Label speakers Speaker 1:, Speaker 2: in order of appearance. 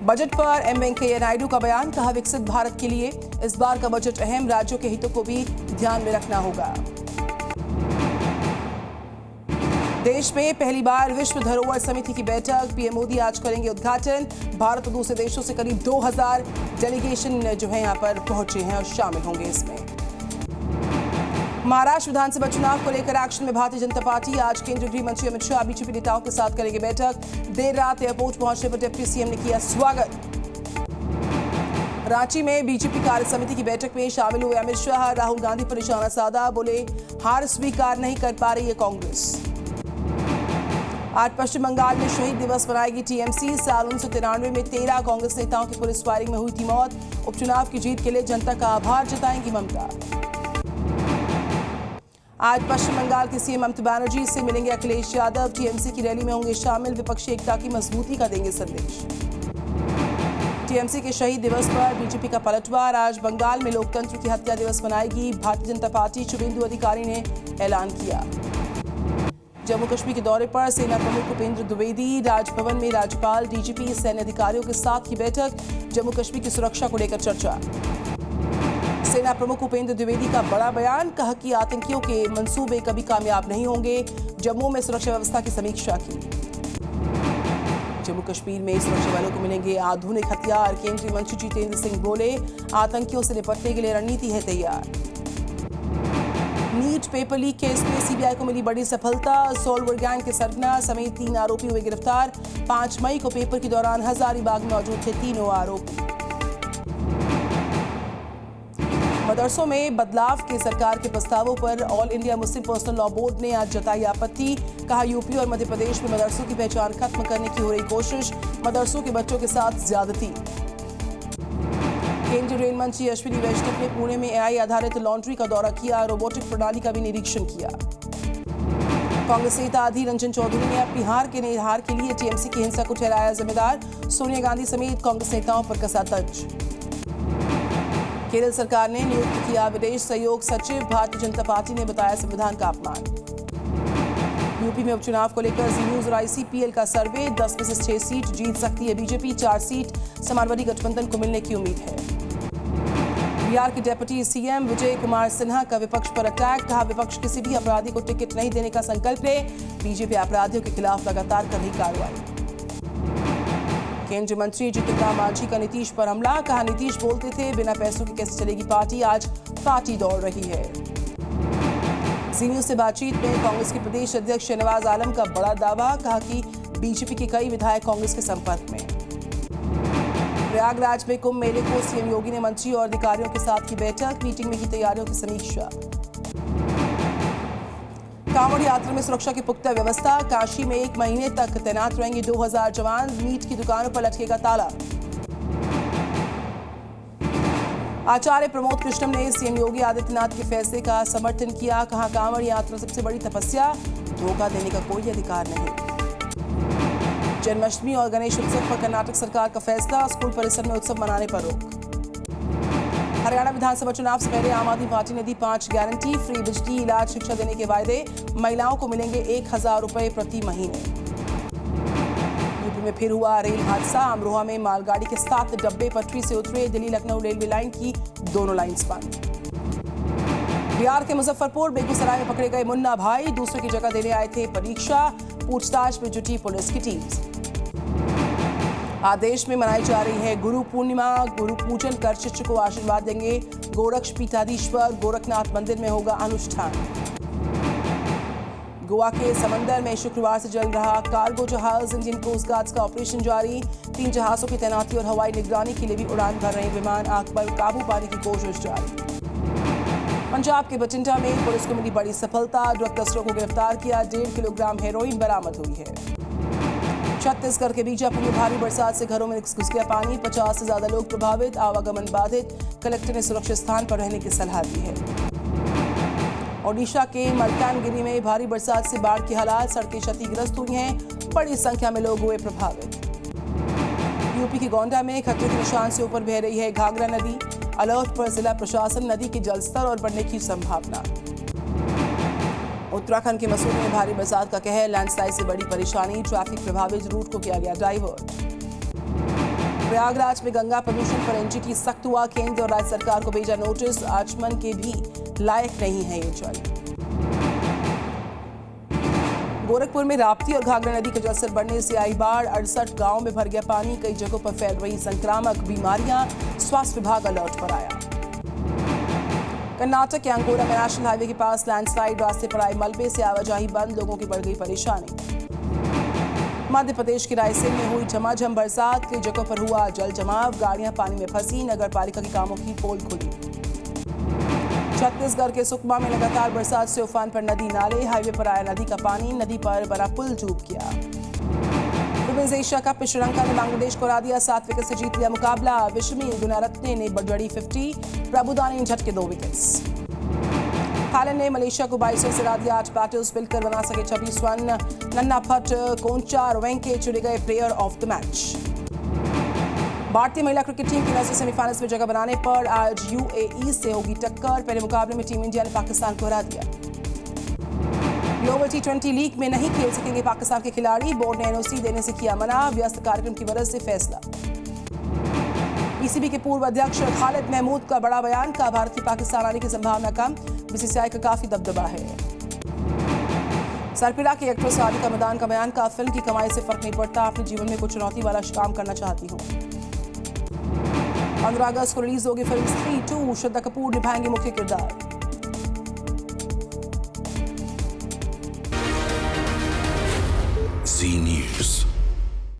Speaker 1: Budget पर M Venkaiah Naidu का बयान, कहा विकसित भारत के लिए इस बार का बजट अहम, राज्यों के हितों को भी ध्यान में रखना होगा। देश में पहली बार विश्व धरोहर समिति की बैठक, पीएम मोदी आज करेंगे उद्घाटन। भारत और दूसरे देशों से करीब 2000 डेलीगेशन जो है यहां पर पहुंचे हैं और शामिल होंगे इसमें। महाराष्ट्र विधानसभा चुनाव को लेकर एक्शन में भारतीय जनता पार्टी, आज केंद्रीय गृह मंत्री अमित शाह बीजेपी नेताओं के साथ करेंगे बैठक। देर रात एयरपोर्ट पहुंचने पर डिप्टी सीएम ने किया स्वागत। रांची में बीजेपी कार्य समिति की बैठक में शामिल हुए अमित शाह, राहुल गांधी पर निशाना साधा, बोले हार स्वीकार नहीं कर पा रही है कांग्रेस। आज पश्चिम बंगाल में शहीद दिवस मनाएगी टीएमसी, साल 1993 में 13 कांग्रेस नेताओं की पुलिस फायरिंग में हुई थी मौत। उपचुनाव की जीत के लिए जनता का आभार जताएंगी ममता। आज पश्चिम बंगाल के सीएम ममता बनर्जी से मिलेंगे अखिलेश यादव, टीएमसी की रैली में होंगे शामिल, विपक्षी एकता की मजबूती का देंगे संदेश। टीएमसी के शहीद दिवस पर बीजेपी का पलटवार, आज बंगाल में लोकतंत्र की हत्या दिवस मनाएगी भारतीय जनता पार्टी, शुभेंदु अधिकारी ने ऐलान किया। जम्मू कश्मीर के दौरे पर सेना प्रमुख उपेंद्र द्विवेदी, राजभवन में राज्यपाल, डीजीपी, सैन्य अधिकारियों के साथ की बैठक, जम्मू कश्मीर की सुरक्षा को लेकर चर्चा। सेना प्रमुख उपेंद्र द्विवेदी का बड़ा बयान, कहा कि आतंकियों के मंसूबे कभी कामयाब नहीं होंगे, जम्मू में सुरक्षा व्यवस्था की समीक्षा की। जम्मू कश्मीर में सुरक्षा बलों को मिलेंगे आधुनिक हथियार, केंद्रीय मंत्री जितेंद्र सिंह बोले आतंकियों से निपटने के लिए रणनीति है तैयार। नीट पेपर लीक केस में सीबीआई को मिली बड़ी सफलता, सोल्वर गैंग के सरगना समेत 3 आरोपी हुए गिरफ्तार। 5 मई को पेपर के दौरान हजारीबाग में मौजूद थे तीनों आरोपी। मदरसों में बदलाव के सरकार के प्रस्तावों पर all India Muslim personal law board ने आज जताई आपत्ति, कहा यूपी और मध्य प्रदेश में मदरसों की पहचान खत्म करने की हो रही कोशिश, मदरसों के बच्चों के साथ ज्यादती। केंद्रीय रेल मंत्री अश्विनी वैष्णव ने पुणे में एआई आधारित लॉन्ड्री का दौरा किया, रोबोटिक प्रणाली का भी निरीक्षण किया। कांग्रेस नेता अधीर रंजन चौधरी ने अपनी हार के लिए टीएमसी की हिंसा को ठहराया जिम्मेदार, सोनिया गांधी समेत कांग्रेस नेताओं पर कसा तंज। केरल सरकार ने नियुक्त किया विदेश सहयोग सचिव, भारतीय जनता पार्टी ने बताया संविधान का अपमान। यूपी में उपचुनाव को लेकर जी न्यूज और आईसीपीएल का सर्वे, 10 में से 6 सीट जीत सकती है बीजेपी, 4 सीट समाजवादी गठबंधन को मिलने की उम्मीद है। बिहार के डेप्यूटी सीएम विजय कुमार सिन्हा का विपक्ष पर अटैक, कहा विपक्ष किसी भी अपराधी को टिकट नहीं देने का संकल्प ले, बीजेपी अपराधियों के खिलाफ लगातार कर रही कार्रवाई। केंद्रीय मंत्री जीतन राम मांझी का नीतीश पर हमला, कहा नीतीश बोलते थे बिना पैसों के कैसे चलेगी पार्टी, आज पार्टी दौड़ रही है। जी न्यूज से बातचीत में कांग्रेस के प्रदेश अध्यक्ष शहनवाज आलम का बड़ा दावा, कहा कि बीजेपी के कई विधायक कांग्रेस के संपर्क में। प्रयागराज में कुंभ मेले को सीएम योगी ने मंत्री और अधिकारियों के साथ की बैठक, मीटिंग में की तैयारियों की समीक्षा। कांवड़ यात्रा में सुरक्षा की पुख्ता व्यवस्था, काशी में 1 महीने तक तैनात रहेंगे 2000 जवान, मीट की दुकानों पर लटकेगा ताला। आचार्य प्रमोद कृष्णम ने सीएम योगी आदित्यनाथ के फैसले का समर्थन किया, कहा कांवड़ यात्रा सबसे बड़ी तपस्या, धोखा देने का कोई अधिकार नहीं। जन्माष्टमी और गणेश उत्सव पर कर्नाटक सरकार का फैसला, स्कूल परिसर में उत्सव मनाने पर रोक। हरियाणा विधानसभा चुनाव से पहले आम आदमी पार्टी ने दी 5 गारंटी, फ्री बिजली, इलाज, शिक्षा देने के वायदे, महिलाओं को मिलेंगे 1000 रुपए प्रति महीने। यूपी में फिर हुआ रेल हादसा, अमरोहा में मालगाड़ी के 7 डब्बे पटरी से उतरे, दिल्ली लखनऊ रेलवे लाइन की दोनों लाइन्स बंद। बिहार के मुजफ्फरपुर बेगूसराय में पकड़े गए मुन्ना भाई, दूसरे की जगह देने आए थे परीक्षा, पूछताछ में जुटी पुलिस की टीम। आदेश में मनाई जा रही है गुरु पूर्णिमा, गुरु पूजन कर शिष्य को आशीर्वाद देंगे गोरक्ष पीठाधीश्वर, गोरखनाथ मंदिर में होगा अनुष्ठान। गोवा के समंदर में शुक्रवार से चल रहा कार्गो जहाज, इंडियन कोस्ट गार्ड का ऑपरेशन जारी, 3 जहाजों की तैनाती और हवाई निगरानी के लिए भी उड़ान भर रहे विमान, आग पर काबू पाने की कोशिश जारी। पंजाब के बठिंडा में पुलिस को मिली बड़ी सफलता, ड्रग तस्करों को गिरफ्तार किया, 1.5 किलोग्राम हेरोइन बरामद हुई है। छत्तीसगढ़ के बीजापुर में भारी बरसात से घरों में घुस गया पानी, 50 से ज्यादा लोग प्रभावित, आवागमन बाधित, कलेक्टर ने सुरक्षित स्थान पर रहने की सलाह दी है। ओडिशा के मलकानगिरी में भारी बरसात से बाढ़ के हालात, सड़कें क्षतिग्रस्त हुई हैं, बड़ी संख्या में लोग हुए प्रभावित। यूपी के गोंडा में खतरे के निशान से ऊपर बह रही है घाघरा नदी, अलर्ट पर जिला प्रशासन, नदी के जलस्तर और बढ़ने की संभावना। उत्तराखंड के मसूरी में भारी बरसात का कहर, लैंडस्लाइड से बड़ी परेशानी, ट्रैफिक प्रभावित, रूट को किया गया डाइवर्ट। प्रयागराज में गंगा प्रदूषण पर एनजीटी सख्त हुआ। केंद्र और राज्य सरकार को भेजा नोटिस, आचमन के भी लायक नहीं है ये जल। गोरखपुर में राप्ती और घाघरा नदी का जलस्तर बढ़ने से आई बाढ़, 68 गांव में भर गया पानी, कई जगहों पर फैल रही संक्रामक बीमारियां, स्वास्थ्य विभाग अलर्ट पर आया। कर्नाटक के अंकोला में नेशनल हाईवे के पास लैंडस्लाइड, रास्ते पर आए मलबे से आवाजाही बंद, लोगों की बढ़ गई परेशानी। मध्य प्रदेश के रायसेन में हुई झमाझम बरसात, कई जगहों पर हुआ जल जमाव, गाड़ियां पानी में फंसी, नगर पालिका के कामों की पोल खुली। छत्तीसगढ़ के सुकमा में लगातार बरसात से उफान पर नदी नाले, हाईवे पर आया नदी का पानी, नदी पर बना पुल डूब गया। वुमेन्स एशिया कप में श्रीलंका ने बांग्लादेश को हरा दिया, 7 विकेट से जीत लिया मुकाबला। विश्मी गुनारत्ने ने बड़ी 50, प्रभुदा ने झटके 2 विकेट्स। थाईलैंड ने मलेशिया को 22 से हरा दिया, 8 बैटर्स मिलकर बना सके 26 रन। नन्ना भट्ट, कोंचा, वेंके चुने गए प्लेयर ऑफ द मैच। भारतीय महिला क्रिकेट टीम की नजर सेमीफाइनल्स में जगह बनाने पर आज यूएई से होगी टक्कर। पहले मुकाबले में टीम इंडिया ने पाकिस्तान को हरा दिया। ग्लोबल T20 लीग में नहीं खेल सकेंगे पाकिस्तान के खिलाड़ी, बोर्ड ने एनओसी देने से किया मना, व्यस्त कार्यक्रम की वजह से फैसला। पीसीबी के पूर्व अध्यक्ष खालिद महमूद का बड़ा बयान, का भारत की पाकिस्तान आने की संभावना कम, बीसीसीआई का काफी दबदबा है। सरपिला की एक्ट्रेस राधिका मदान का बयान, का फिल्म की कमाई से फर्क नहीं पड़ता, अपने जीवन में कुछ चुनौती वाला काम करना चाहती हूँ। 15 अगस्त को रिलीज होगी फिल्म स्त्री 2, श्रद्धा कपूर निभाएंगे मुख्य किरदार।